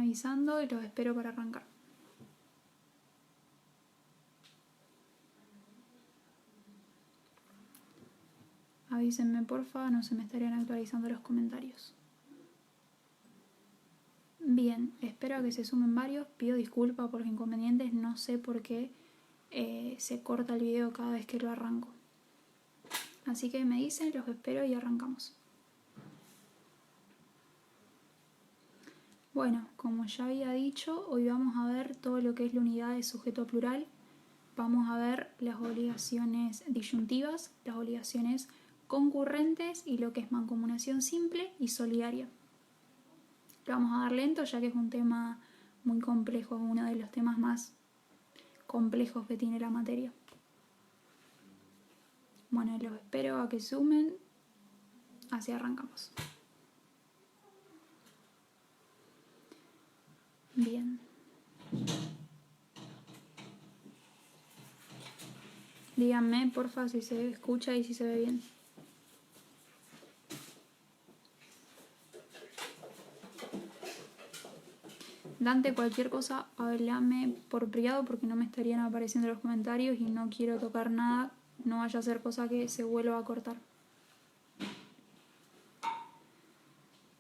avisando y los espero para arrancar. Avísenme porfa, no se me estarían actualizando los comentarios. Bien, espero a que se sumen varios. Pido disculpas por los inconvenientes, no sé por qué se corta el video cada vez que lo arranco. Así que me dicen, los espero y arrancamos. Bueno, como ya había dicho, hoy vamos a ver todo lo que es la unidad de sujeto plural. Vamos a ver las obligaciones disyuntivas, las obligaciones concurrentes y lo que es mancomunación simple y solidaria. Lo vamos a dar lento ya que es un tema muy complejo, uno de los temas más complejos que tiene la materia. Bueno, los espero a que sumen, así arrancamos. Bien. Díganme, porfa, si se escucha y si se ve bien. Dante, cualquier cosa, háblame por privado porque no me estarían apareciendo los comentarios y no quiero tocar nada. No vaya a ser cosa que se vuelva a cortar.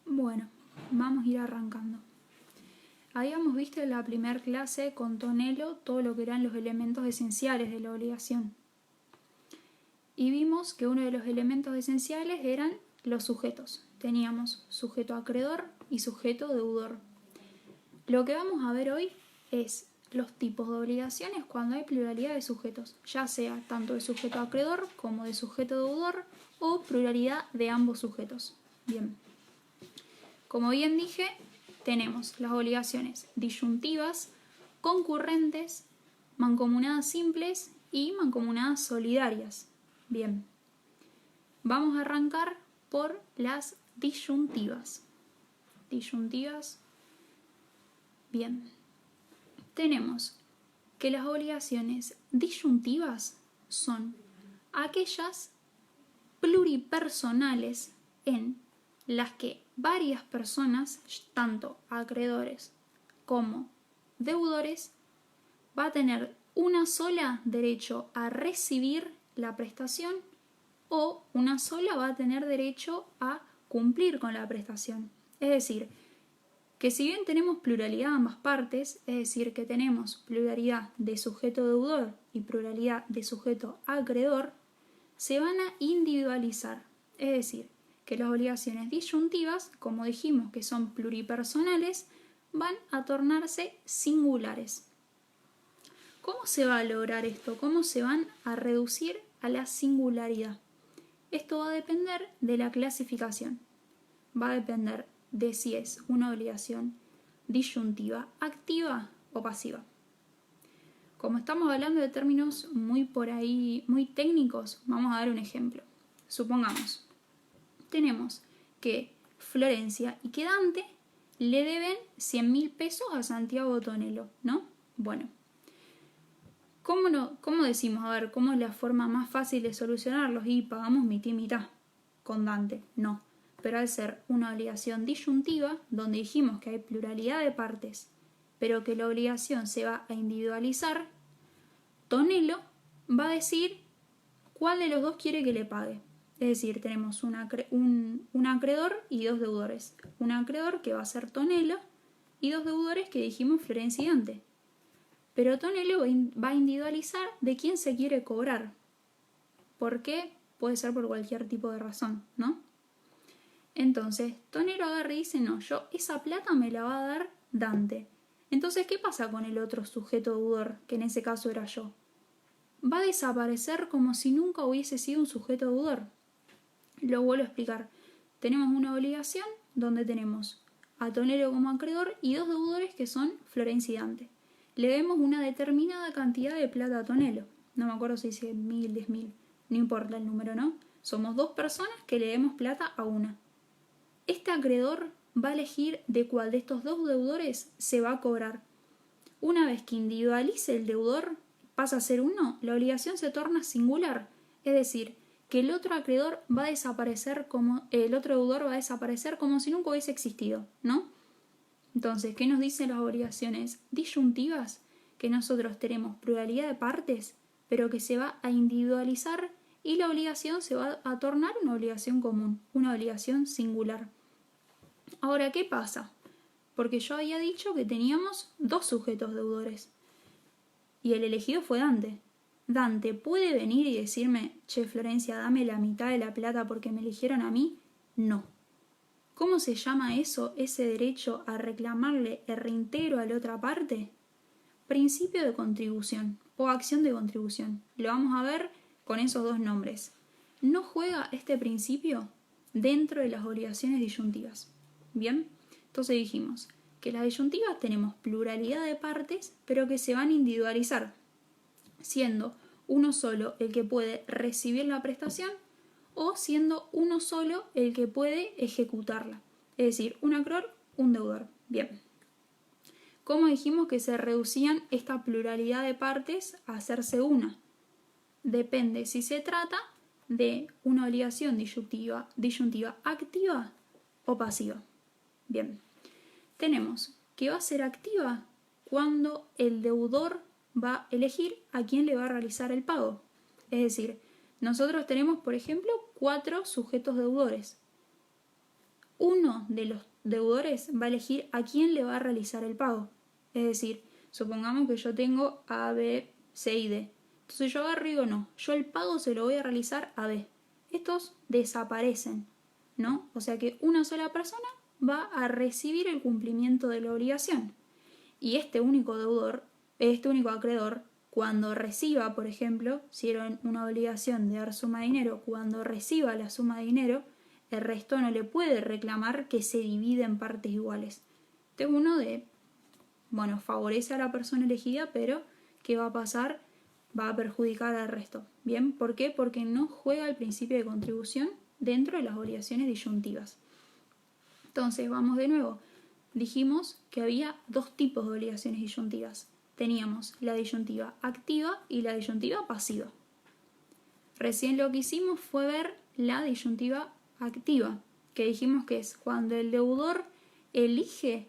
Bueno, vamos a ir arrancando. Habíamos visto en la primera clase con Tonelo todo lo que eran los elementos esenciales de la obligación. Y vimos que uno de los elementos esenciales eran los sujetos. Teníamos sujeto acreedor y sujeto deudor. Lo que vamos a ver hoy es los tipos de obligaciones cuando hay pluralidad de sujetos, ya sea tanto de sujeto acreedor como de sujeto deudor o pluralidad de ambos sujetos. Bien, como bien dije, tenemos las obligaciones disyuntivas, concurrentes, mancomunadas simples y mancomunadas solidarias. Bien, vamos a arrancar por las disyuntivas. Bien, tenemos que las obligaciones disyuntivas son aquellas pluripersonales en las que varias personas, tanto acreedores como deudores, va a tener una sola derecho a recibir la prestación o una sola va a tener derecho a cumplir con la prestación. Es decir, que si bien tenemos pluralidad de ambas partes, es decir, que tenemos pluralidad de sujeto deudor y pluralidad de sujeto acreedor, se van a individualizar. Es decir, que las obligaciones disyuntivas, como dijimos que son pluripersonales, van a tornarse singulares. ¿Cómo se va a lograr esto? ¿Cómo se van a reducir a la singularidad? Esto va a depender de la clasificación. Va a depender de si es una obligación disyuntiva activa o pasiva. Como estamos hablando de términos muy técnicos, vamos a dar un ejemplo. Supongamos, tenemos que Florencia y que Dante le deben 100.000 pesos a Santiago Tonelo, ¿no? Bueno, ¿cómo decimos? A ver, ¿cómo es la forma más fácil de solucionarlos? Y pagamos mitad y mitad con Dante. No. Pero al ser una obligación disyuntiva, donde dijimos que hay pluralidad de partes, pero que la obligación se va a individualizar, Tonelo va a decir cuál de los dos quiere que le pague. Es decir, tenemos un acreedor y dos deudores. Un acreedor que va a ser Tonelo y dos deudores que dijimos Florencia y Dante. Pero Tonelo va a individualizar de quién se quiere cobrar. ¿Por qué? Puede ser por cualquier tipo de razón, ¿no? Entonces, Tonelo agarra y dice, no, yo esa plata me la va a dar Dante. Entonces, ¿qué pasa con el otro sujeto deudor, que en ese caso era yo? Va a desaparecer como si nunca hubiese sido un sujeto deudor. Lo vuelvo a explicar. Tenemos una obligación donde tenemos a Tonelo como acreedor y dos deudores que son Florencia y Dante. Le debemos una determinada cantidad de plata a Tonelo. No me acuerdo si dice 1.000, 10.000, no importa el número, ¿no? Somos dos personas que le debemos plata a una. Este acreedor va a elegir de cuál de estos dos deudores se va a cobrar. Una vez que individualice el deudor, pasa a ser uno, la obligación se torna singular. Es decir, que el otro acreedor va a desaparecer el otro deudor va a desaparecer como si nunca hubiese existido, ¿no? Entonces, ¿qué nos dicen las obligaciones disyuntivas? Que nosotros tenemos pluralidad de partes, pero que se va a individualizar y la obligación se va a tornar una obligación común, una obligación singular. Ahora, ¿qué pasa? Porque yo había dicho que teníamos dos sujetos deudores y el elegido fue Dante. Dante puede venir y decirme, che, Florencia, dame la mitad de la plata porque me eligieron a mí. No. ¿Cómo se llama eso, ese derecho a reclamarle el reintegro a la otra parte? Principio de contribución o acción de contribución. Lo vamos a ver con esos dos nombres. No juega este principio dentro de las obligaciones disyuntivas. Bien, entonces dijimos que las disyuntivas tenemos pluralidad de partes, pero que se van a individualizar, siendo uno solo el que puede recibir la prestación o siendo uno solo el que puede ejecutarla. Es decir, un acreedor, un deudor. Bien. ¿Cómo dijimos que se reducían esta pluralidad de partes a hacerse una? Depende si se trata de una obligación disyuntiva activa o pasiva. Bien. Tenemos que va a ser activa cuando el deudor va a elegir a quién le va a realizar el pago. Es decir, nosotros tenemos, por ejemplo, 4 sujetos deudores. Uno de los deudores va a elegir a quién le va a realizar el pago. Es decir, supongamos que yo tengo A, B, C y D. Entonces yo agarro y digo, no, yo el pago se lo voy a realizar a B. Estos desaparecen, ¿no? O sea que una sola persona va a recibir el cumplimiento de la obligación. Y este único acreedor, cuando reciba, por ejemplo, si era una obligación de dar suma de dinero, cuando reciba la suma de dinero, el resto no le puede reclamar que se divide en partes iguales. Este es uno de, favorece a la persona elegida, pero ¿qué va a pasar? Va a perjudicar al resto. ¿Bien? ¿Por qué? Porque no juega el principio de contribución dentro de las obligaciones disyuntivas. Entonces, vamos de nuevo. Dijimos que había dos tipos de obligaciones disyuntivas. Teníamos la disyuntiva activa y la disyuntiva pasiva. Recién lo que hicimos fue ver la disyuntiva activa, que dijimos que es cuando el deudor elige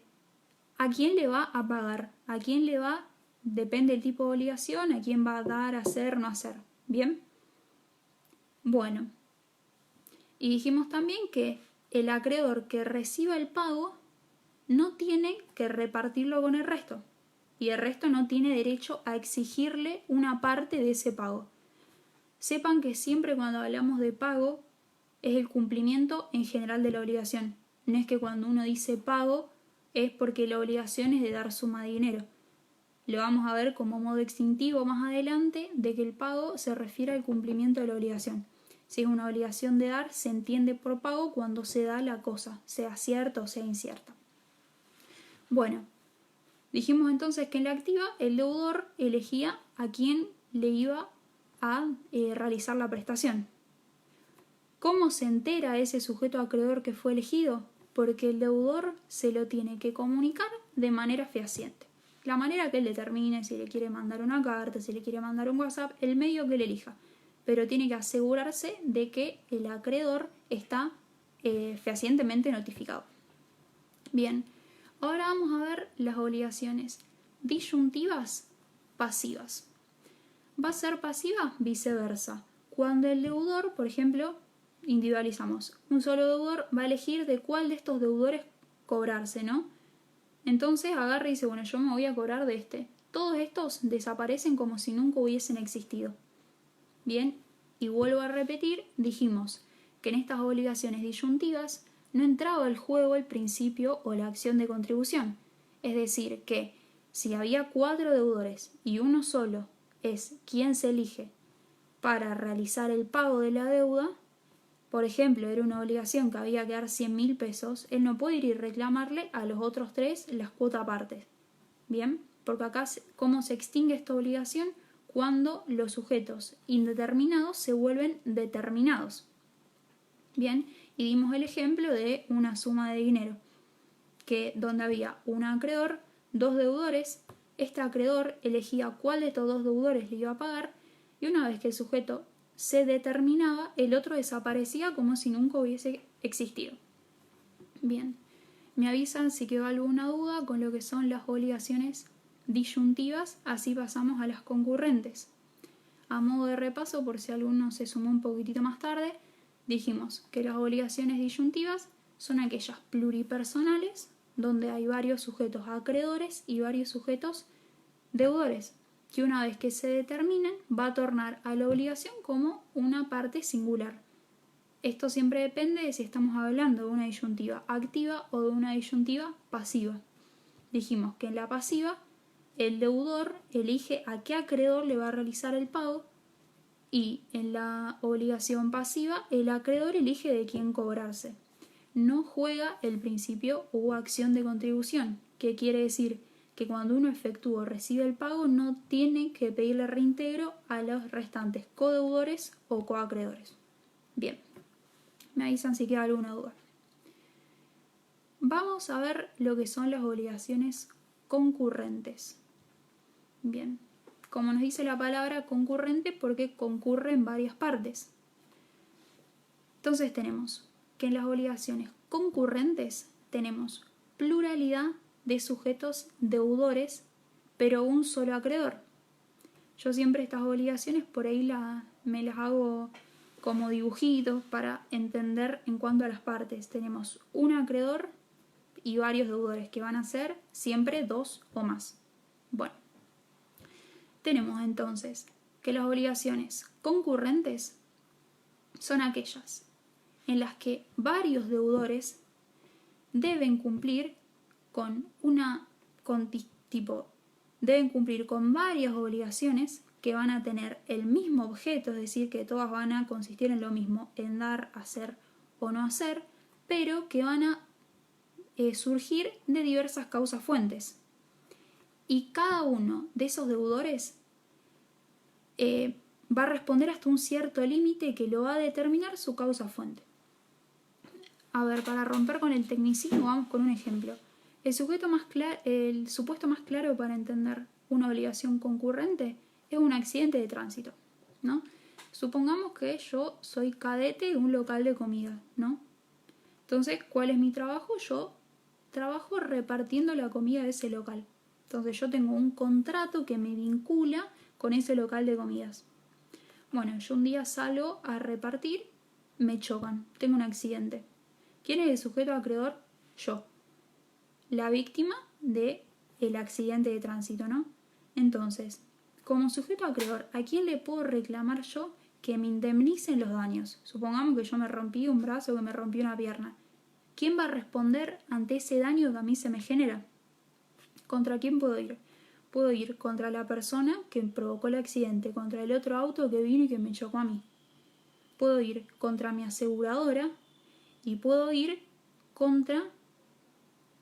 a quién le va a pagar, a quién le va, depende del tipo de obligación, a quién va a dar, hacer, no hacer. ¿Bien? Bueno, y dijimos también que el acreedor que reciba el pago no tiene que repartirlo con el resto y el resto no tiene derecho a exigirle una parte de ese pago. Sepan que siempre cuando hablamos de pago es el cumplimiento en general de la obligación. No es que cuando uno dice pago es porque la obligación es de dar suma de dinero. Lo vamos a ver como modo extintivo más adelante de que el pago se refiere al cumplimiento de la obligación. Si es una obligación de dar, se entiende por pago cuando se da la cosa, sea cierta o sea incierta. Bueno, dijimos entonces que en la activa el deudor elegía a quién le iba a realizar la prestación. ¿Cómo se entera ese sujeto acreedor que fue elegido? Porque el deudor se lo tiene que comunicar de manera fehaciente. La manera que él determine, si le quiere mandar una carta, si le quiere mandar un WhatsApp, el medio que él elija. Pero tiene que asegurarse de que el acreedor está fehacientemente notificado. Bien, ahora vamos a ver las obligaciones disyuntivas pasivas. ¿Va a ser pasiva? Viceversa. Cuando el deudor, por ejemplo, individualizamos, un solo deudor va a elegir de cuál de estos deudores cobrarse, ¿no? Entonces agarra y dice, bueno, yo me voy a cobrar de este. Todos estos desaparecen como si nunca hubiesen existido. Bien, y vuelvo a repetir, dijimos que en estas obligaciones disyuntivas no entraba al juego el principio o la acción de contribución. Es decir, que si había 4 deudores y uno solo es quien se elige para realizar el pago de la deuda, por ejemplo, era una obligación que había que dar 100.000 pesos, él no puede ir y reclamarle a los otros 3 las cuotas partes. Bien, porque acá, ¿cómo se extingue esta obligación? Cuando los sujetos indeterminados se vuelven determinados. Bien, y dimos el ejemplo de una suma de dinero, que donde había un acreedor, 2 deudores, este acreedor elegía cuál de estos 2 deudores le iba a pagar, y una vez que el sujeto se determinaba, el otro desaparecía como si nunca hubiese existido. Bien, Me avisan si quedó alguna duda con lo que son las obligaciones disyuntivas, así pasamos a las concurrentes. A modo de repaso, por si alguno se sumó un poquitito más tarde, dijimos que las obligaciones disyuntivas son aquellas pluripersonales donde hay varios sujetos acreedores y varios sujetos deudores, que una vez que se determinen va a tornar a la obligación como una parte singular. Esto siempre depende de si estamos hablando de una disyuntiva activa o de una disyuntiva pasiva. Dijimos que en la pasiva el deudor elige a qué acreedor le va a realizar el pago y en la obligación pasiva el acreedor elige de quién cobrarse. No juega el principio o acción de contribución, que quiere decir que cuando uno efectúa o recibe el pago no tiene que pedirle reintegro a los restantes codeudores o coacreedores. Bien, me avisan si queda alguna duda. Vamos a ver lo que son las obligaciones concurrentes. Bien, como nos dice la palabra concurrente, porque concurre en varias partes. Entonces tenemos que en las obligaciones concurrentes tenemos pluralidad de sujetos deudores, pero un solo acreedor. Yo siempre estas obligaciones por ahí me las hago como dibujitos para entender en cuanto a las partes. Tenemos un acreedor y varios deudores, que van a ser siempre dos o más. Bueno, tenemos entonces que las obligaciones concurrentes son aquellas en las que varios deudores deben cumplir deben cumplir con varias obligaciones que van a tener el mismo objeto, es decir, que todas van a consistir en lo mismo, en dar, hacer o no hacer, pero que van a surgir de diversas causas fuentes. Y cada uno de esos deudores va a responder hasta un cierto límite que lo va a determinar su causa fuente. A ver, para romper con el tecnicismo, vamos con un ejemplo. El supuesto más claro para entender una obligación concurrente es un accidente de tránsito, ¿no? Supongamos que yo soy cadete de un local de comida, ¿no? Entonces, ¿cuál es mi trabajo? Yo trabajo repartiendo la comida de ese local. Entonces, yo tengo un contrato que me vincula con ese local de comidas. Bueno, yo un día salgo a repartir, me chocan, tengo un accidente. ¿Quién es el sujeto acreedor? Yo. La víctima del accidente de tránsito, ¿no? Entonces, como sujeto acreedor, ¿a quién le puedo reclamar yo que me indemnicen los daños? Supongamos que yo me rompí un brazo o que me rompí una pierna. ¿Quién va a responder ante ese daño que a mí se me genera? ¿Contra quién puedo ir? Puedo ir contra la persona que provocó el accidente, contra el otro auto que vino y que me chocó a mí. Puedo ir contra mi aseguradora y puedo ir contra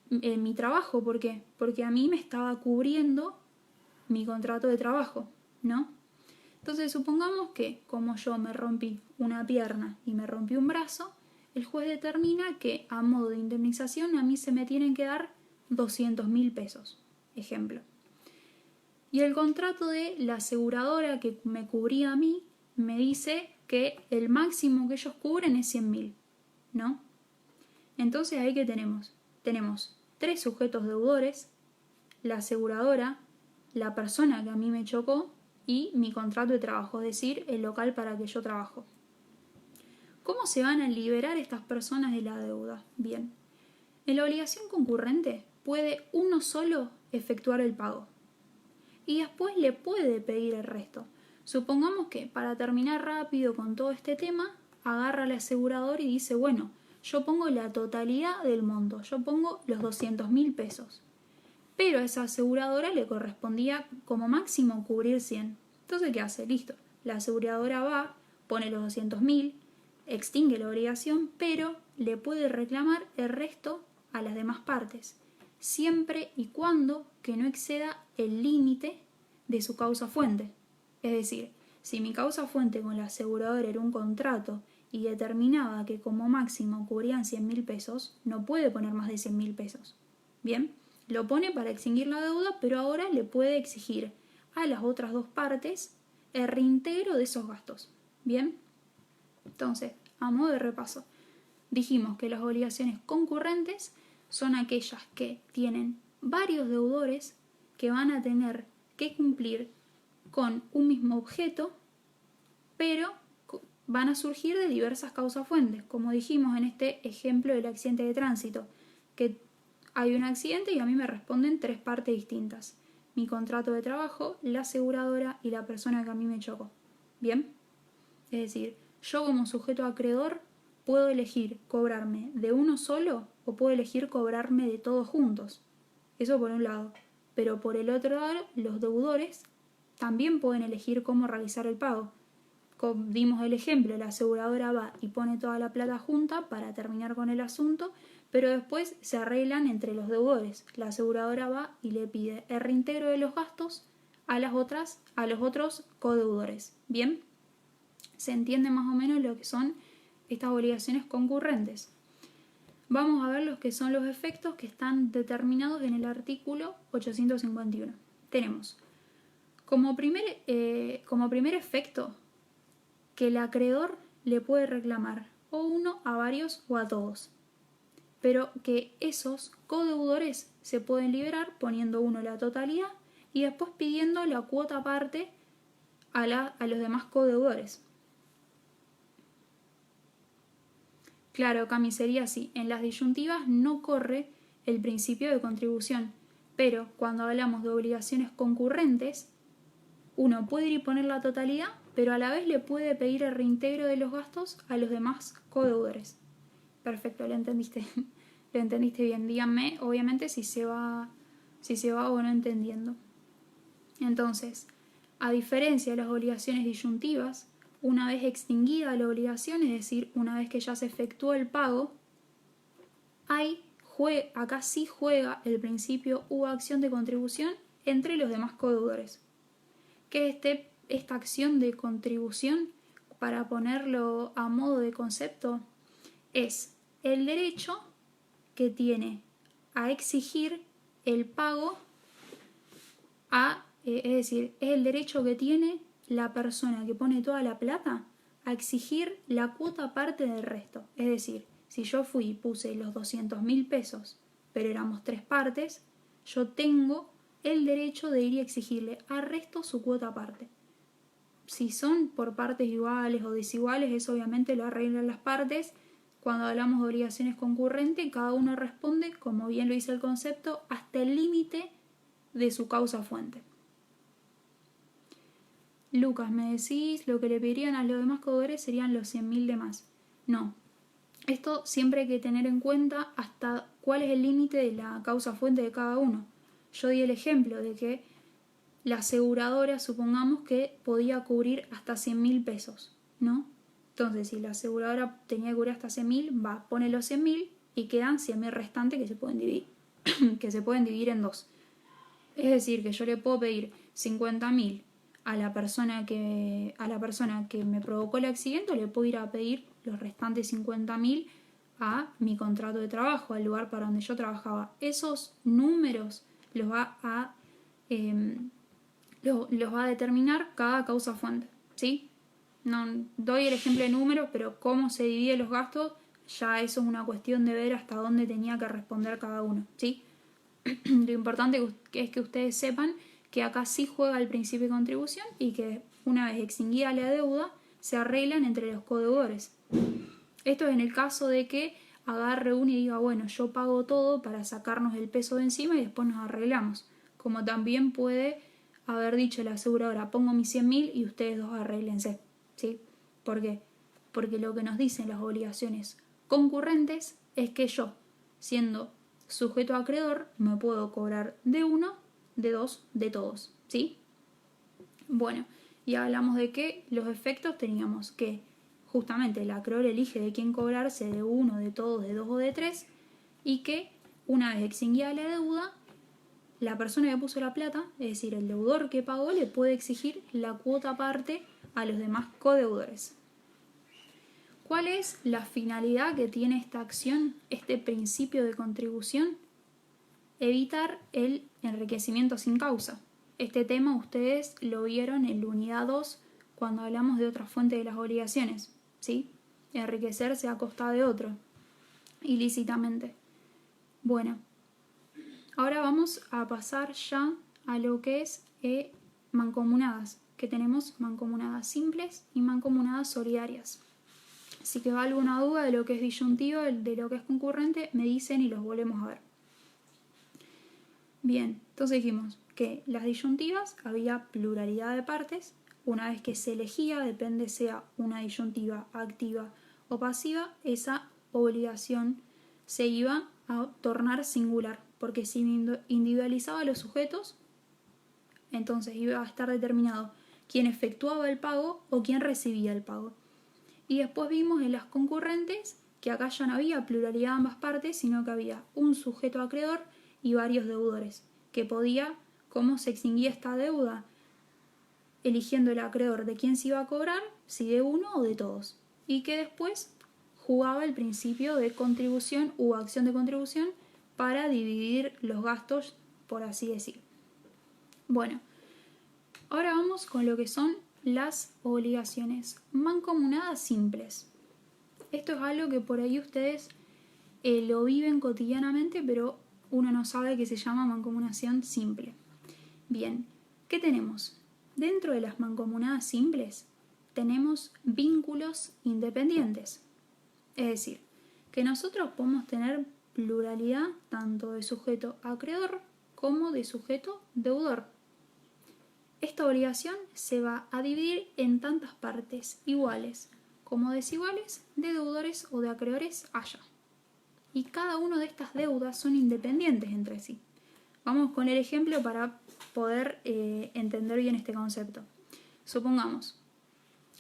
mi trabajo. ¿Por qué? Porque a mí me estaba cubriendo mi contrato de trabajo, ¿no? Entonces supongamos que como yo me rompí una pierna y me rompí un brazo, el juez determina que a modo de indemnización a mí se me tienen que dar 200.000 pesos, ejemplo. Y el contrato de la aseguradora que me cubría a mí me dice que el máximo que ellos cubren es 100.000, ¿no? Entonces ahí que tenemos 3 sujetos deudores, la aseguradora, la persona que a mí me chocó y mi contrato de trabajo, es decir, el local para que yo trabajo. ¿Cómo se van a liberar estas personas de la deuda? Bien, en la obligación concurrente puede uno solo efectuar el pago y después le puede pedir el resto. Supongamos que para terminar rápido con todo este tema, agarra al asegurador y dice, bueno, yo pongo la totalidad del monto, yo pongo los 200.000 pesos. Pero a esa aseguradora le correspondía como máximo cubrir 100. Entonces, ¿qué hace? Listo. La aseguradora va, pone los 200.000, extingue la obligación, pero le puede reclamar el resto a las demás partes, siempre y cuando que no exceda el límite de su causa fuente. Es decir, si mi causa fuente con la aseguradora era un contrato y determinaba que como máximo cubrían 100.000 pesos, no puede poner más de 100.000 pesos. Bien, lo pone para extinguir la deuda, pero ahora le puede exigir a las otras dos partes el reintegro de esos gastos. Bien, entonces, a modo de repaso, dijimos que las obligaciones concurrentes son aquellas que tienen varios deudores que van a tener que cumplir con un mismo objeto, pero van a surgir de diversas causas fuentes, como dijimos en este ejemplo del accidente de tránsito, que hay un accidente y a mí me responden 3 partes distintas: mi contrato de trabajo, la aseguradora y la persona que a mí me chocó. ¿Bien? Es decir, yo como sujeto acreedor puedo elegir cobrarme de uno solo o puedo elegir cobrarme de todos juntos. Eso por un lado. Pero por el otro lado, los deudores también pueden elegir cómo realizar el pago. Como dimos el ejemplo, la aseguradora va y pone toda la plata junta para terminar con el asunto, pero después se arreglan entre los deudores. La aseguradora va y le pide el reintegro de los gastos a los otros codeudores. ¿Bien? Se entiende más o menos lo que son estas obligaciones concurrentes. Vamos a ver los que son los efectos que están determinados en el artículo 851. Tenemos como primer efecto que el acreedor le puede reclamar o uno, a varios o a todos, pero que esos codeudores se pueden liberar poniendo uno la totalidad y después pidiendo la cuota aparte a los demás codeudores. Claro, Cami, sería así. En las disyuntivas no corre el principio de contribución, pero cuando hablamos de obligaciones concurrentes, uno puede ir y poner la totalidad, pero a la vez le puede pedir el reintegro de los gastos a los demás codeudores. Perfecto, lo entendiste. Lo entendiste bien. Díganme, obviamente, si se va o no entendiendo. Entonces, a diferencia de las obligaciones disyuntivas, una vez extinguida la obligación, es decir, una vez que ya se efectuó el pago, acá sí juega el principio u acción de contribución entre los demás codeudores. ¿Qué es esta acción de contribución? Para ponerlo a modo de concepto, es el derecho que tiene a exigir el pago es decir, es el derecho que tiene la persona que pone toda la plata a exigir la cuota aparte del resto. Es decir, si yo fui y puse los 200.000 pesos, pero éramos 3 partes, yo tengo el derecho de ir y exigirle al resto su cuota aparte. Si son por partes iguales o desiguales, eso obviamente lo arreglan las partes. Cuando hablamos de obligaciones concurrentes, cada uno responde, como bien lo dice el concepto, hasta el límite de su causa fuente. Lucas, me decís, lo que le pedirían a los demás codeudores serían los 100.000 de más. No. Esto siempre hay que tener en cuenta hasta cuál es el límite de la causa fuente de cada uno. Yo di el ejemplo de que la aseguradora, supongamos que podía cubrir hasta 100.000 pesos, ¿no? Entonces, si la aseguradora tenía que cubrir hasta 100.000, pone los 100.000 y quedan 100.000 restantes que se pueden dividir en dos. Es decir, que yo le puedo pedir 50.000 a la persona que me provocó el accidente, o le puedo ir a pedir los restantes 50.000 a mi contrato de trabajo, al lugar para donde yo trabajaba. Esos números los va a determinar cada causa fuente, ¿sí? No doy el ejemplo de números, pero cómo se dividen los gastos, ya eso es una cuestión de ver hasta dónde tenía que responder cada uno, ¿sí? Lo importante es que ustedes sepan que acá sí juega el principio de contribución y que una vez extinguida la deuda se arreglan entre los codeudores. Esto es en el caso de que agarre uno y diga, bueno, yo pago todo para sacarnos el peso de encima y después nos arreglamos. Como también puede haber dicho la aseguradora, pongo mis 100.000 y ustedes dos arréglense, ¿sí? ¿Por qué? Porque lo que nos dicen las obligaciones concurrentes es que yo, siendo sujeto acreedor, me puedo cobrar de uno, de dos, de todos, ¿sí? Bueno, y hablamos de que los efectos teníamos que justamente el acreedor elige de quién cobrarse, de uno, de todos, de dos o de tres, y que una vez extinguida la deuda, la persona que puso la plata, es decir, el deudor que pagó, le puede exigir la cuota aparte a los demás codeudores. ¿Cuál es la finalidad que tiene esta acción, este principio de contribución? Evitar el enriquecimiento sin causa. Este tema ustedes lo vieron en la unidad 2 cuando hablamos de otra fuente de las obligaciones, ¿sí? Enriquecerse a costa de otro, ilícitamente. Bueno, ahora vamos a pasar ya a lo que es mancomunadas, que tenemos mancomunadas simples y mancomunadas solidarias. Si queda alguna duda de lo que es disyuntivo, de lo que es concurrente, me dicen y los volvemos a ver. Bien, entonces dijimos que las disyuntivas había pluralidad de partes. Una vez que se elegía, depende sea una disyuntiva activa o pasiva, esa obligación se iba a tornar singular, porque si individualizaba los sujetos, entonces iba a estar determinado quién efectuaba el pago o quién recibía el pago. Y después vimos en las concurrentes que acá ya no había pluralidad de ambas partes, sino que había un sujeto acreedor y varios deudores, que podía, cómo se extinguía esta deuda, eligiendo el acreedor de quién se iba a cobrar, si de uno o de todos, y que después jugaba el principio de contribución u acción de contribución para dividir los gastos, por así decir. Bueno, ahora vamos con lo que son las obligaciones mancomunadas simples. Esto es algo que por ahí ustedes lo viven cotidianamente, pero uno no sabe que se llama mancomunación simple. Bien, ¿qué tenemos? Dentro de las mancomunadas simples tenemos vínculos independientes. Es decir, que nosotros podemos tener pluralidad tanto de sujeto acreedor como de sujeto deudor. Esta obligación se va a dividir en tantas partes iguales como desiguales de deudores o de acreedores haya. Y cada una de estas deudas son independientes entre sí. Vamos con el ejemplo para poder entender bien este concepto. Supongamos,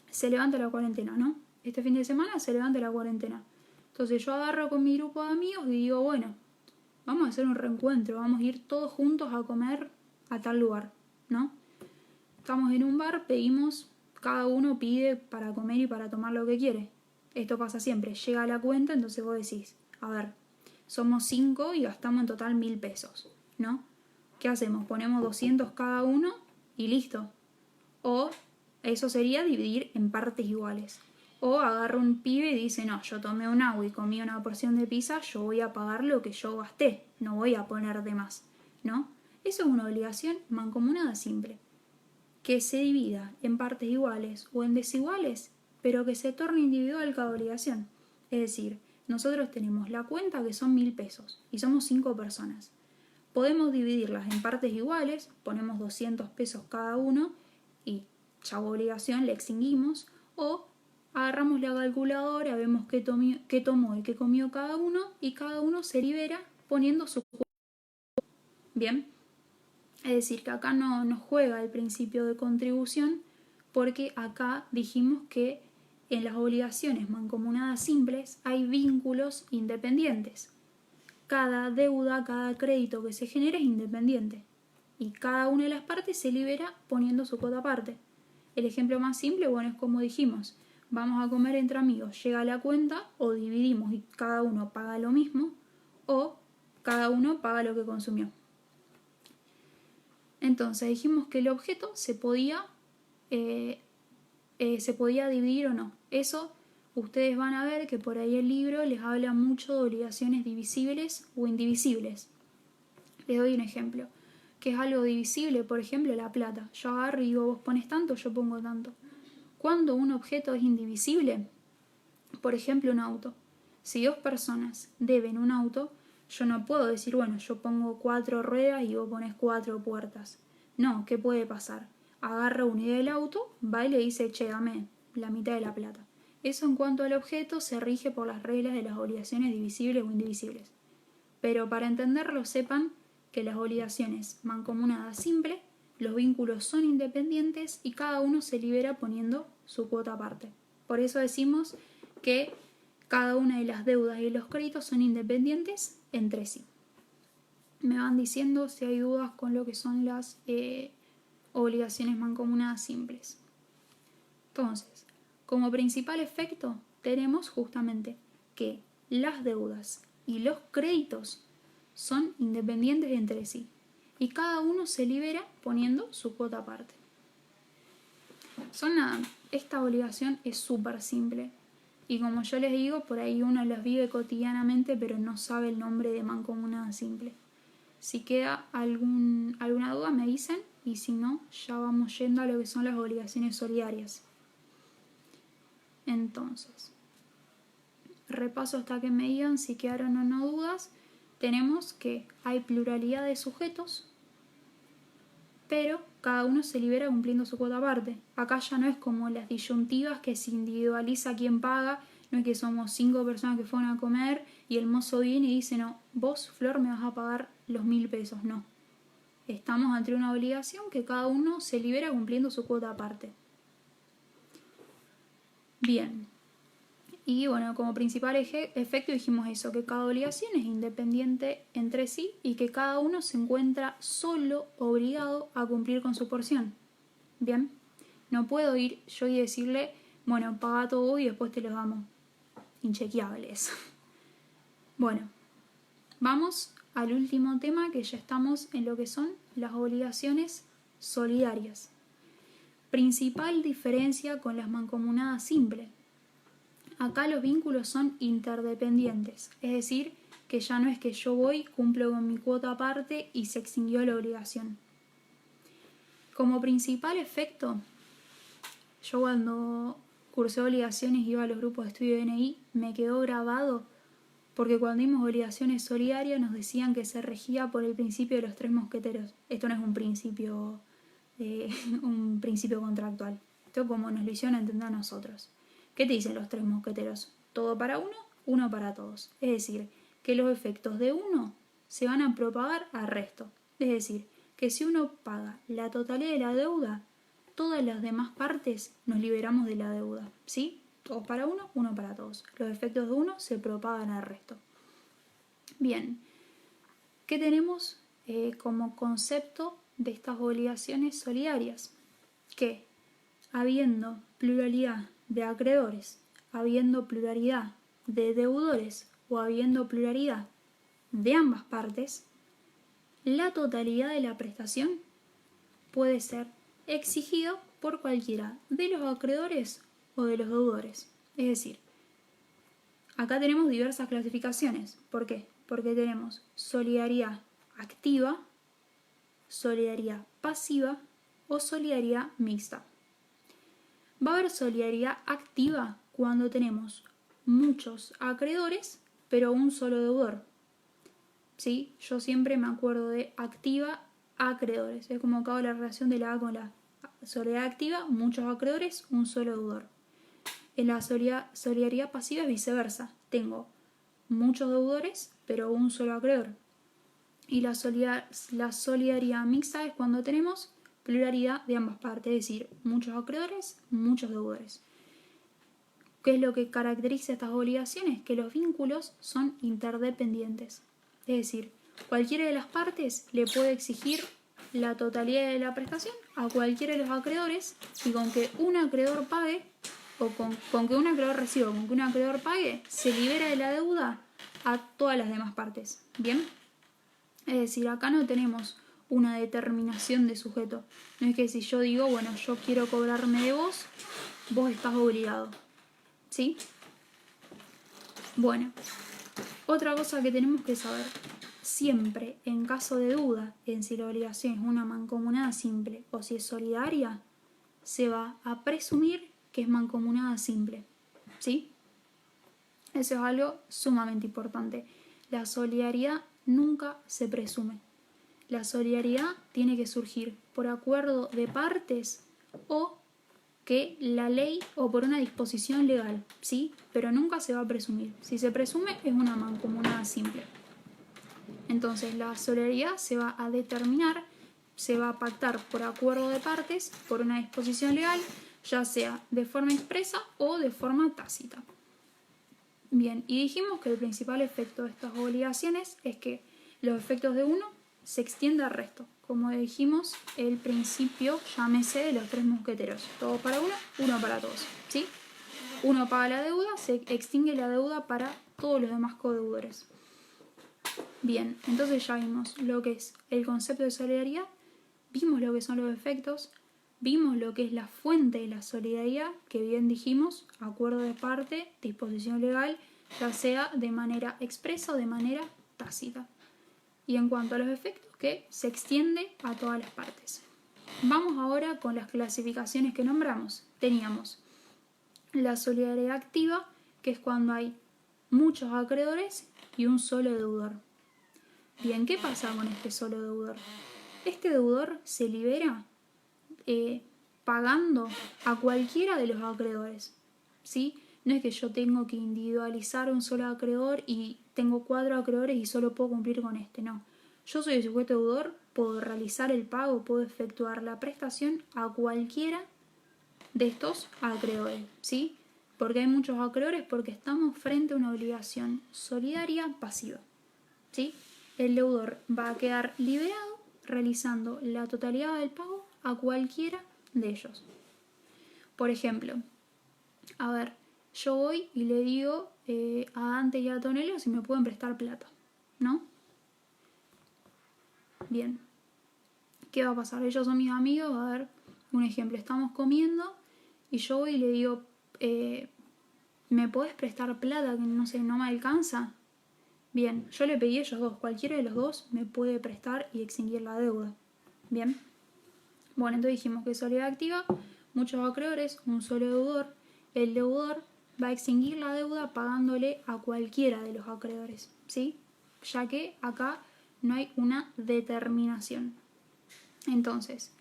se levanta la cuarentena, ¿no? Este fin de semana se levanta la cuarentena. Entonces yo agarro con mi grupo de amigos y digo, bueno, vamos a hacer un reencuentro, vamos a ir todos juntos a comer a tal lugar, ¿no? Estamos en un bar, pedimos, cada uno pide para comer y para tomar lo que quiere. Esto pasa siempre, llega la cuenta, entonces vos decís, a ver, somos 5 y gastamos en total 1.000 pesos, ¿no? ¿Qué hacemos? Ponemos 200 cada uno y listo. O eso sería dividir en partes iguales. O agarra un pibe y dice, no, yo tomé un agua y comí una porción de pizza, yo voy a pagar lo que yo gasté, no voy a poner de más, ¿no? Eso es una obligación mancomunada simple. Que se divida en partes iguales o en desiguales, pero que se torne individual cada obligación. Es decir, nosotros tenemos la cuenta que son 1.000 pesos y somos 5 personas. Podemos dividirlas en partes iguales, ponemos 200 pesos cada uno y chavo obligación, le extinguimos, o agarramos la calculadora, vemos qué tomó y qué comió cada uno y cada uno se libera poniendo su cuenta. Bien. Es decir, que acá no juega el principio de contribución porque acá dijimos que en las obligaciones mancomunadas simples hay vínculos independientes. Cada deuda, cada crédito que se genera es independiente y cada una de las partes se libera poniendo su cuota aparte. El ejemplo más simple, bueno, es como dijimos, vamos a comer entre amigos, llega la cuenta o dividimos y cada uno paga lo mismo o cada uno paga lo que consumió. Entonces dijimos que el objeto se podía dividir o no. Eso ustedes van a ver que por ahí el libro les habla mucho de obligaciones divisibles o indivisibles. Les doy un ejemplo. ¿Qué es algo divisible? Por ejemplo, la plata. Yo agarro y digo, vos pones tanto, yo pongo tanto. ¿Cuándo un objeto es indivisible? Por ejemplo, un auto. Si 2 personas deben un auto, yo no puedo decir, bueno, yo pongo 4 ruedas y vos pones 4 puertas. No, ¿qué puede pasar? Agarra una idea del auto, va y le dice, che, dame la mitad de la plata. Eso en cuanto al objeto se rige por las reglas de las obligaciones divisibles o indivisibles. Pero para entenderlo sepan que las obligaciones mancomunadas simples, los vínculos son independientes y cada uno se libera poniendo su cuota aparte. Por eso decimos que cada una de las deudas y los créditos son independientes entre sí. Me van diciendo si hay dudas con lo que son las obligaciones mancomunadas simples. Entonces, como principal efecto tenemos justamente que las deudas y los créditos son independientes entre sí y cada uno se libera poniendo su cuota aparte. Esta obligación es súper simple. Y como yo les digo, por ahí uno los vive cotidianamente, pero no sabe el nombre de mancomunada simple. Si queda alguna duda me dicen, y si no, ya vamos yendo a lo que son las obligaciones solidarias. Entonces, repaso hasta que me digan si quedaron o no dudas. Tenemos que hay pluralidad de sujetos, pero cada uno se libera cumpliendo su cuota aparte. Acá ya no es como las disyuntivas que se individualiza quién paga, no es que somos 5 personas que fueron a comer y el mozo viene y dice, no, vos, Flor, me vas a pagar los 1.000 pesos, no. Estamos ante una obligación que cada uno se libera cumpliendo su cuota aparte. Bien. Y bueno, como principal efecto dijimos eso, que cada obligación es independiente entre sí y que cada uno se encuentra solo obligado a cumplir con su porción. Bien, no puedo ir yo y decirle, bueno, paga todo y después te lo damos. Inchequeables. Bueno, vamos al último tema, que ya estamos en lo que son las obligaciones solidarias. Principal diferencia con las mancomunadas simples. Acá los vínculos son interdependientes, es decir, que ya no es que yo voy, cumplo con mi cuota aparte y se extinguió la obligación. Como principal efecto, yo cuando cursé obligaciones iba a los grupos de estudio de DNI, me quedó grabado porque cuando dimos obligaciones solidarias nos decían que se regía por el principio de los 3 mosqueteros. Esto no es un principio contractual, esto como nos lo hicieron entender a nosotros. ¿Qué te dicen los 3 mosqueteros? Todo para uno, uno para todos. Es decir, que los efectos de uno se van a propagar al resto. Es decir, que si uno paga la totalidad de la deuda, todas las demás partes nos liberamos de la deuda. ¿Sí? Todos para uno, uno para todos. Los efectos de uno se propagan al resto. Bien, ¿qué tenemos como concepto de estas obligaciones solidarias? Que habiendo pluralidad de acreedores, habiendo pluralidad de deudores o habiendo pluralidad de ambas partes, la totalidad de la prestación puede ser exigido por cualquiera de los acreedores o de los deudores. Es decir, acá tenemos diversas clasificaciones. ¿Por qué? Porque tenemos solidaridad activa, solidaridad pasiva o solidaridad mixta. Va a haber solidaridad activa cuando tenemos muchos acreedores, pero un solo deudor. ¿Sí? Yo siempre me acuerdo de activa acreedores. Es como acabo la relación de la A con la A. Solidaridad activa, muchos acreedores, un solo deudor. En la solidaridad pasiva es viceversa. Tengo muchos deudores, pero un solo acreedor. Y la solidaridad mixta es cuando tenemos pluralidad de ambas partes, es decir, muchos acreedores, muchos deudores. ¿Qué es lo que caracteriza estas obligaciones? Que los vínculos son interdependientes. Es decir, cualquiera de las partes le puede exigir la totalidad de la prestación a cualquiera de los acreedores y con que un acreedor pague, o con que un acreedor reciba, con que un acreedor pague, se libera de la deuda a todas las demás partes. ¿Bien? Es decir, acá no tenemos una determinación de sujeto. No es que si yo digo, bueno, yo quiero cobrarme de vos, vos estás obligado. ¿Sí? Bueno, otra cosa que tenemos que saber. Siempre, en caso de duda en si la obligación es una mancomunada simple o si es solidaria, se va a presumir que es mancomunada simple. ¿Sí? Eso es algo sumamente importante. La solidaridad nunca se presume. La solidaridad tiene que surgir por acuerdo de partes o que la ley o por una disposición legal, ¿sí? Pero nunca se va a presumir. Si se presume es una mancomunada simple. Entonces la solidaridad se va a determinar, se va a pactar por acuerdo de partes, por una disposición legal, ya sea de forma expresa o de forma tácita. Bien, y dijimos que el principal efecto de estas obligaciones es que los efectos de uno se extiende al resto. Como dijimos, el principio, llámese, de los 3 mosqueteros. Todos para uno, uno para todos. ¿Sí? Uno paga la deuda, se extingue la deuda para todos los demás codeudores. Bien, entonces ya vimos lo que es el concepto de solidaridad, vimos lo que son los efectos, vimos lo que es la fuente de la solidaridad, que bien dijimos, acuerdo de parte, disposición legal, ya sea de manera expresa o de manera tácita. Y en cuanto a los efectos, que se extiende a todas las partes. Vamos ahora con las clasificaciones que nombramos. Teníamos la solidaridad activa, que es cuando hay muchos acreedores y un solo deudor. Bien, ¿qué pasa con este solo deudor? Este deudor se libera pagando a cualquiera de los acreedores, ¿sí? No es que yo tengo que individualizar un solo acreedor y tengo 4 acreedores y solo puedo cumplir con este, no. Yo soy el sujeto deudor, puedo realizar el pago, puedo efectuar la prestación a cualquiera de estos acreedores, ¿sí? Porque hay muchos acreedores, porque estamos frente a una obligación solidaria pasiva, ¿sí? El deudor va a quedar liberado realizando la totalidad del pago a cualquiera de ellos. Por ejemplo, a ver, yo voy y le digo a Dante y a Tonelo si me pueden prestar plata, ¿no? Bien, ¿qué va a pasar? Ellos son mis amigos. A ver, un ejemplo, estamos comiendo y yo voy y le digo, ¿me podés prestar plata que no sé, no me alcanza? Bien, yo le pedí a ellos dos, cualquiera de los dos me puede prestar y extinguir la deuda. Bien, bueno, entonces dijimos que solidaridad activa, muchos acreedores, un solo deudor. El deudor va a extinguir la deuda pagándole a cualquiera de los acreedores, ¿sí? Ya que acá no hay una determinación. Entonces,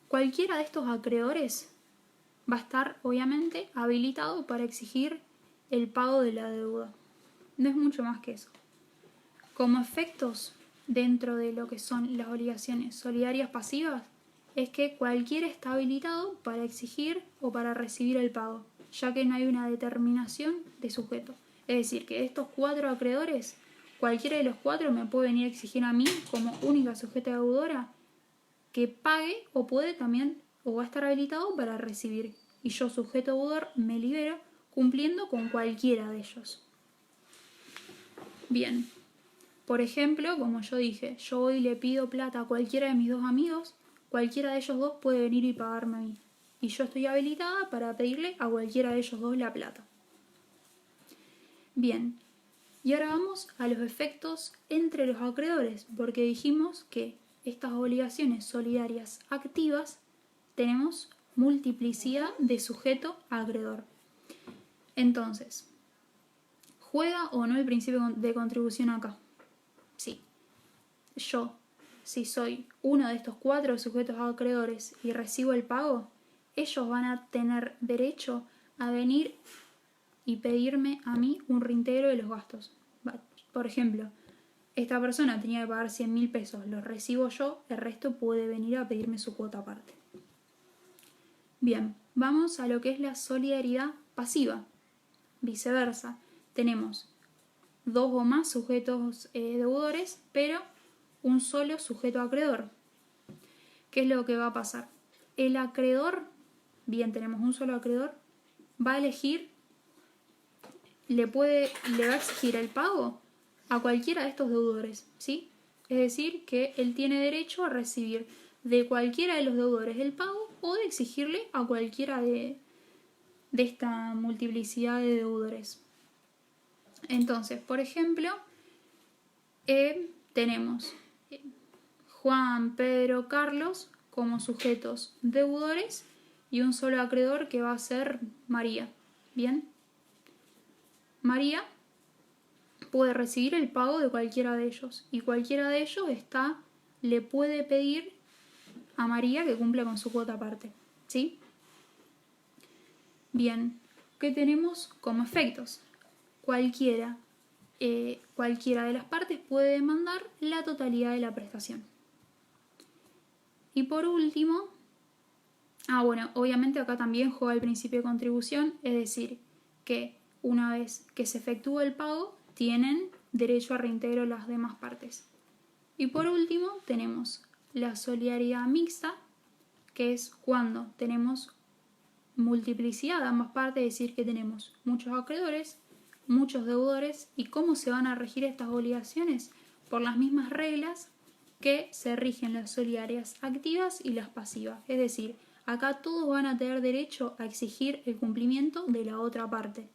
cualquiera de estos acreedores va a estar, obviamente, habilitado para exigir el pago de la deuda. No es mucho más que eso. Como efectos dentro de lo que son las obligaciones solidarias pasivas, es que cualquiera está habilitado para exigir o para recibir el pago, ya que no hay una determinación de sujeto. Es decir, que de estos 4 acreedores, cualquiera de los 4 me puede venir a exigir a mí como única sujeta deudora que pague, o puede también, o va a estar habilitado para recibir. Y yo, sujeto deudor, me libero cumpliendo con cualquiera de ellos. Bien, por ejemplo, como yo dije, yo hoy le pido plata a cualquiera de mis 2 amigos, cualquiera de ellos 2 puede venir y pagarme a mí. Y yo estoy habilitada para pedirle a cualquiera de ellos 2 la plata. Bien, y ahora vamos a los efectos entre los acreedores, porque dijimos que estas obligaciones solidarias activas tenemos multiplicidad de sujeto a acreedor. Entonces, ¿juega o no el principio de contribución acá? Sí. Yo, si soy uno de estos 4 sujetos acreedores y recibo el pago, ellos van a tener derecho a venir y pedirme a mí un reintegro de los gastos. Por ejemplo, esta persona tenía que pagar 100.000 pesos, los recibo yo, el resto puede venir a pedirme su cuota aparte. Bien, vamos a lo que es la solidaridad pasiva. Viceversa, tenemos 2 o más sujetos deudores, pero un solo sujeto acreedor. ¿Qué es lo que va a pasar? El acreedor, bien, tenemos un solo acreedor, va a elegir, le va a exigir el pago a cualquiera de estos deudores, ¿sí? Es decir, que él tiene derecho a recibir de cualquiera de los deudores el pago o de exigirle a cualquiera de esta multiplicidad de deudores. Entonces, por ejemplo, tenemos Juan, Pedro, Carlos como sujetos deudores y un solo acreedor que va a ser María. Bien, María puede recibir el pago de cualquiera de ellos y cualquiera de ellos le puede pedir a María que cumpla con su cuota aparte, ¿sí? Bien, ¿qué tenemos como efectos? Cualquiera de las partes puede demandar la totalidad de la prestación. Y por último, bueno, obviamente acá también juega el principio de contribución, es decir, que una vez que se efectúa el pago, tienen derecho a reintegro las demás partes. Y por último, tenemos la solidaridad mixta, que es cuando tenemos multiplicidad de ambas partes, es decir, que tenemos muchos acreedores, muchos deudores. ¿Y cómo se van a regir estas obligaciones? Por las mismas reglas que se rigen las solidarias activas y las pasivas. Es decir, Acá todos van a tener derecho a exigir el cumplimiento de la otra parte.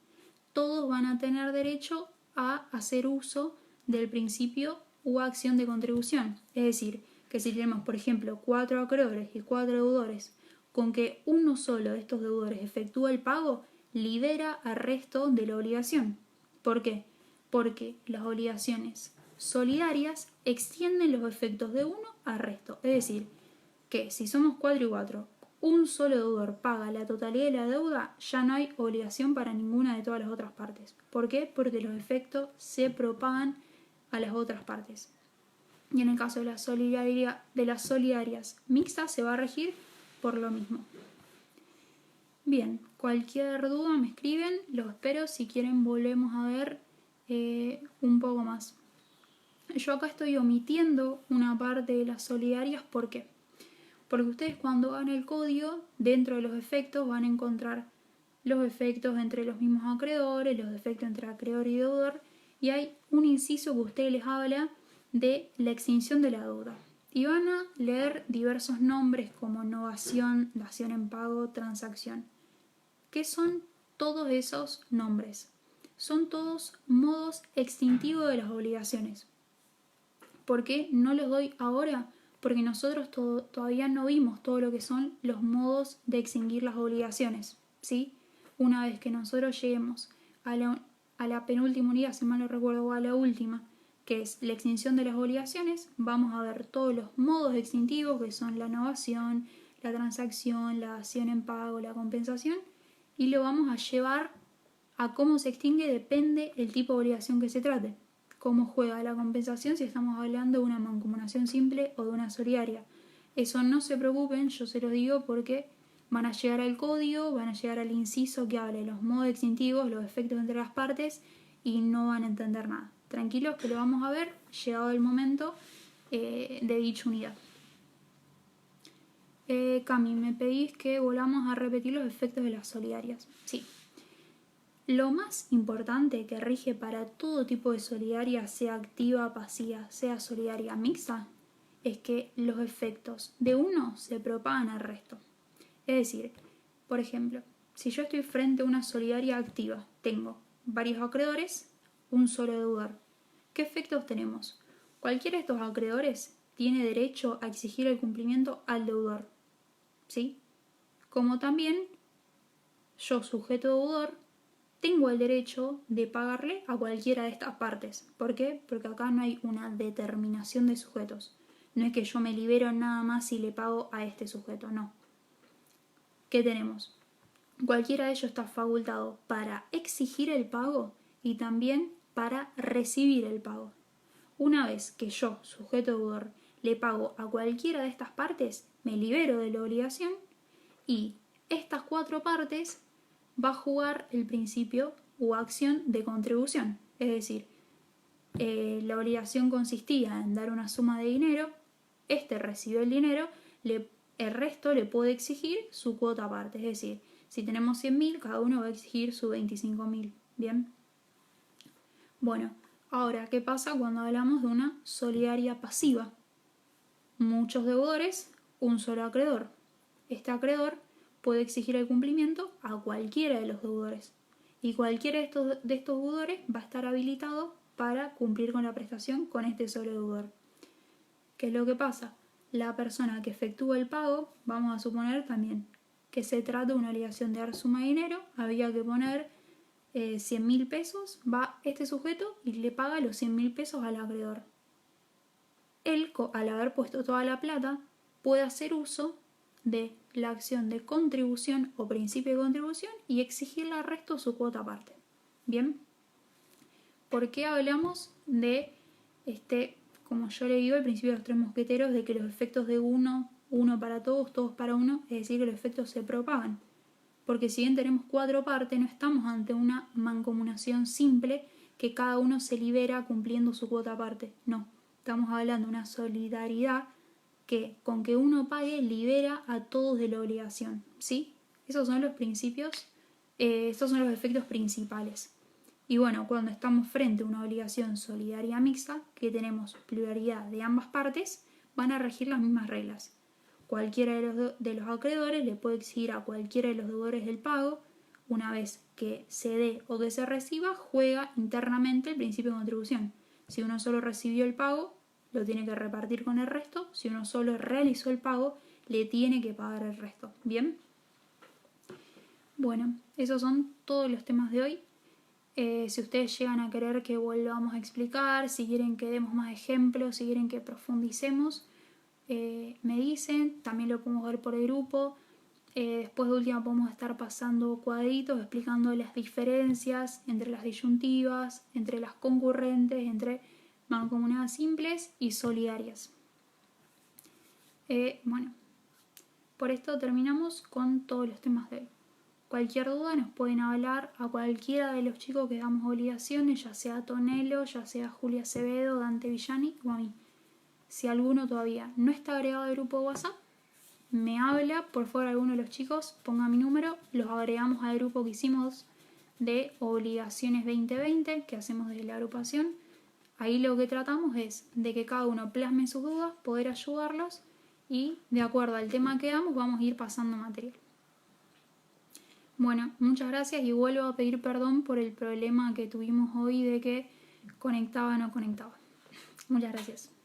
Todos van a tener derecho a hacer uso del principio u acción de contribución. Es decir, que si tenemos, por ejemplo, 4 acreedores y 4 deudores, con que uno solo de estos deudores efectúa el pago, libera al resto de la obligación. ¿Por qué? Porque las obligaciones solidarias extienden los efectos de uno al resto. Es decir, que si somos 4 y 4, un solo deudor paga la totalidad de la deuda, ya no hay obligación para ninguna de todas las otras partes. ¿Por qué? Porque los efectos se propagan a las otras partes. Y en el caso de las solidarias mixtas se va a regir por lo mismo. Bien, cualquier duda me escriben, los espero. Si quieren volvemos a ver un poco más. Yo acá estoy omitiendo una parte de las solidarias. ¿Por qué? Porque ustedes cuando hagan el código, dentro de los efectos van a encontrar los efectos entre los mismos acreedores, los efectos entre acreedor y deudor, y hay un inciso que a ustedes les habla de la extinción de la deuda. Y van a leer diversos nombres como novación, dación en pago, transacción. ¿Qué son todos esos nombres? Son todos modos extintivos de las obligaciones. ¿Por qué no los doy ahora? Porque nosotros todavía no vimos todo lo que son los modos de extinguir las obligaciones, ¿sí? Una vez que nosotros lleguemos a la penúltima unidad, si mal no recuerdo, o a la última, que es la extinción de las obligaciones, vamos a ver todos los modos extintivos, que son la novación, la transacción, la dación en pago, la compensación, y lo vamos a llevar a cómo se extingue, depende el tipo de obligación que se trate. Cómo juega la compensación si estamos hablando de una mancomunación simple o de una solidaria. Eso no se preocupen, yo se los digo porque van a llegar al código, van a llegar al inciso que habla de los modos extintivos, los efectos entre las partes y no van a entender nada. Tranquilos que lo vamos a ver llegado el momento de dicha unidad. Cami, me pedís que volvamos a repetir los efectos de las solidarias. Sí. Lo más importante que rige para todo tipo de solidaria, sea activa, pasiva, sea solidaria mixta, es que los efectos de uno se propagan al resto. Es decir, por ejemplo, si yo estoy frente a una solidaria activa, tengo varios acreedores, un solo deudor. ¿Qué efectos tenemos? Cualquiera de estos acreedores tiene derecho a exigir el cumplimiento al deudor, ¿sí? Como también yo, sujeto deudor, tengo el derecho de pagarle a cualquiera de estas partes. ¿Por qué? Porque acá no hay una determinación de sujetos. No es que yo me libero nada más y le pago a este sujeto, no. ¿Qué tenemos? Cualquiera de ellos está facultado para exigir el pago y también para recibir el pago. Una vez que yo, sujeto deudor, le pago a cualquiera de estas partes, me libero de la obligación y estas 4 partes va a jugar el principio o acción de contribución. Es decir, la obligación consistía en dar una suma de dinero, este recibe el dinero, el resto le puede exigir su cuota aparte. Es decir, si tenemos 100.000, cada uno va a exigir su 25.000. ¿Bien? Bueno, ahora, ¿qué pasa cuando hablamos de una solidaria pasiva? Muchos deudores, un solo acreedor. Este acreedor puede exigir el cumplimiento a cualquiera de los deudores y cualquiera de estos deudores va a estar habilitado para cumplir con la prestación con este solo deudor. ¿Qué es lo que pasa? La persona que efectúa el pago, vamos a suponer también que se trata de una obligación de dar suma de dinero, había que poner 100.000 pesos, va este sujeto y le paga los 100.000 pesos al acreedor. Él, al haber puesto toda la plata, puede hacer uso de la acción de contribución o principio de contribución y exigirle al resto su cuota aparte. ¿Bien? ¿Por qué hablamos de como yo le digo, el principio de los 3 mosqueteros, de que los efectos de uno para todos, todos para uno, es decir, que los efectos se propagan? Porque si bien tenemos 4 partes, no estamos ante una mancomunación simple que cada uno se libera cumpliendo su cuota aparte. No, estamos hablando de una solidaridad que con que uno pague libera a todos de la obligación, ¿sí? Esos son los principios, estos son los efectos principales. Y bueno, cuando estamos frente a una obligación solidaria mixta, que tenemos pluralidad de ambas partes, van a regir las mismas reglas. Cualquiera de los acreedores le puede exigir a cualquiera de los deudores el pago. Una vez que se dé o que se reciba, juega internamente el principio de contribución. Si uno solo recibió el pago, lo tiene que repartir con el resto. Si uno solo realizó el pago, le tiene que pagar el resto. ¿Bien? Bueno, esos son todos los temas de hoy. Si ustedes llegan a querer que volvamos a explicar, si quieren que demos más ejemplos, si quieren que profundicemos, me dicen. También lo podemos ver por el grupo. Después de última podemos estar pasando cuadritos explicando las diferencias entre las disyuntivas, entre las concurrentes, entre mancomunadas simples y solidarias. Bueno, por esto terminamos con todos los temas de hoy. Cualquier duda nos pueden hablar a cualquiera de los chicos que damos obligaciones, ya sea Tonelo, ya sea Julia Acevedo, Dante Villani o a mí. Si alguno todavía no está agregado al grupo de WhatsApp, me habla, por favor, alguno de los chicos, ponga mi número, los agregamos al grupo que hicimos de obligaciones 2020 que hacemos desde la agrupación. Ahí lo que tratamos es de que cada uno plasme sus dudas, poder ayudarlos y de acuerdo al tema que damos vamos a ir pasando material. Bueno, muchas gracias y vuelvo a pedir perdón por el problema que tuvimos hoy de que conectaba o no conectaba. Muchas gracias.